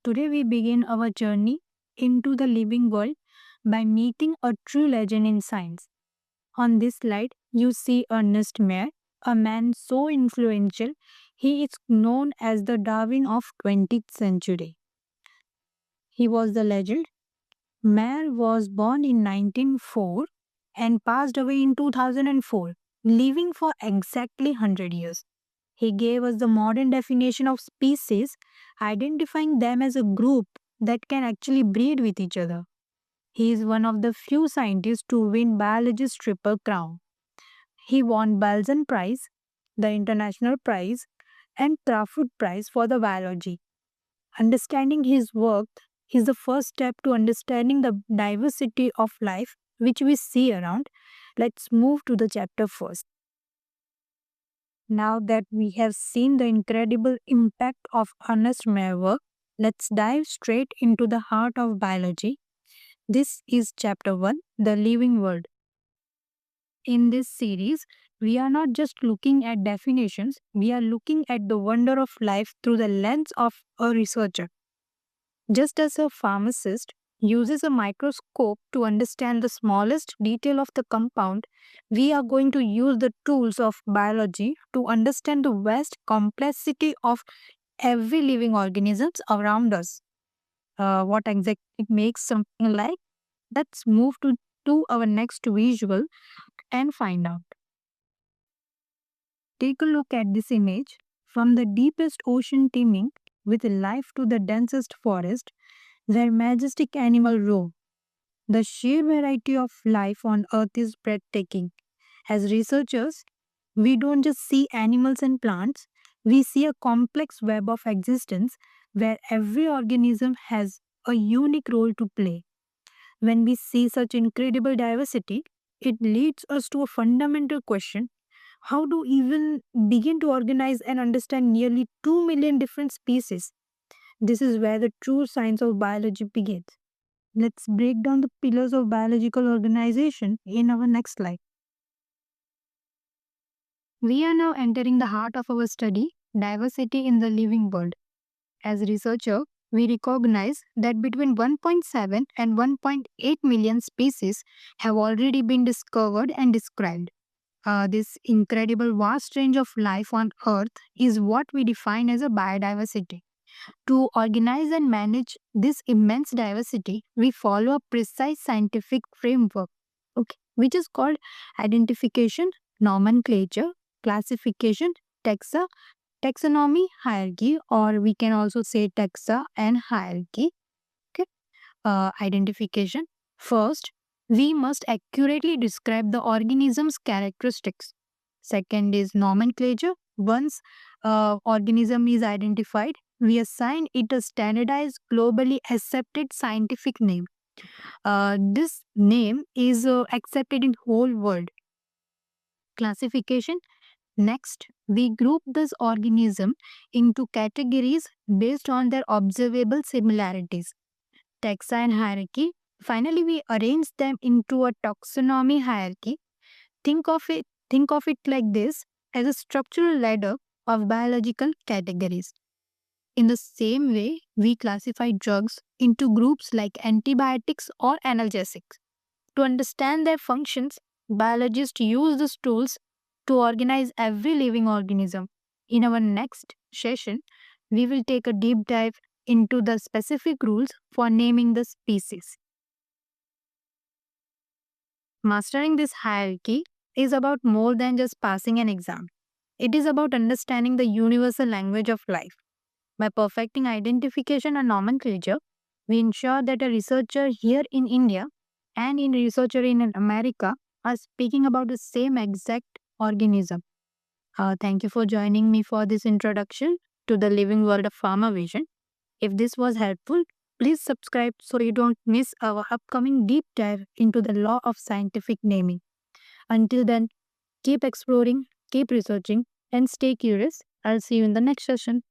Today we begin our journey into the living world by meeting a true legend in science. On this slide, you see Ernest Mayr, a man so influential he is known as the Darwin of 20th century. He was the legend. Mayr was born in 1904 and passed away in 2004, living for exactly 100 years. He gave us the modern definition of species, identifying them as a group that can actually breed with each other. He is one of the few scientists to win biology's triple crown. He won Balzan Prize, the International Prize, and Trafford Prize for the biology. Understanding his work is the first step to understanding the diversity of life which we see around. Let's move to the chapter first. Now that we have seen the incredible impact of Ernest Mayer's work, let's dive straight into the heart of biology. This is chapter 1, The Living World. In this series, we are not just looking at definitions, we are looking at the wonder of life through the lens of a researcher. Just as a pharmacist uses a microscope to understand the smallest detail of the compound, we are going to use the tools of biology to understand the vast complexity of every living organism around us. What exactly it makes something like? Let's move to our next visual and find out. Take a look at this image. From the deepest ocean teeming with life to the densest forest, where majestic animals roam. The sheer variety of life on Earth is breathtaking. As researchers, we don't just see animals and plants, we see a complex web of existence where every organism has a unique role to play. When we see such incredible diversity, it leads us to a fundamental question: how do we even begin to organize and understand nearly 2 million different species? This is where the true science of biology begins. Let's break down the pillars of biological organization in our next slide. We are now entering the heart of our study, diversity in the living world. As researcher, we recognize that between 1.7 and 1.8 million species have already been discovered and described. This incredible vast range of life on Earth is what we define as a biodiversity. To organize and manage this immense diversity, we follow a precise scientific framework, which is called identification, nomenclature, classification, taxa, taxonomy, hierarchy, or we can also say taxa and hierarchy. Okay. Identification. First, we must accurately describe the organism's characteristics. Second is nomenclature. Once organism is identified, we assign it a standardized, globally accepted scientific name. This name is accepted in whole world. Classification. Next, we group this organism into categories based on their observable similarities. Taxa and hierarchy. Finally, we arrange them into a taxonomy hierarchy. Think of it like this, as a structural ladder of biological categories. In the same way, we classify drugs into groups like antibiotics or analgesics. To understand their functions, biologists use these tools to organize every living organism. In our next session, we will take a deep dive into the specific rules for naming the species. Mastering this hierarchy is about more than just passing an exam. It is about understanding the universal language of life. By perfecting identification and nomenclature, we ensure that a researcher here in India and a researcher in America are speaking about the same exact organism. Thank you for joining me for this introduction to the living world of Pharma Vision. If this was helpful, please subscribe so you don't miss our upcoming deep dive into the law of scientific naming. Until then, keep exploring, keep researching, and stay curious. I'll see you in the next session.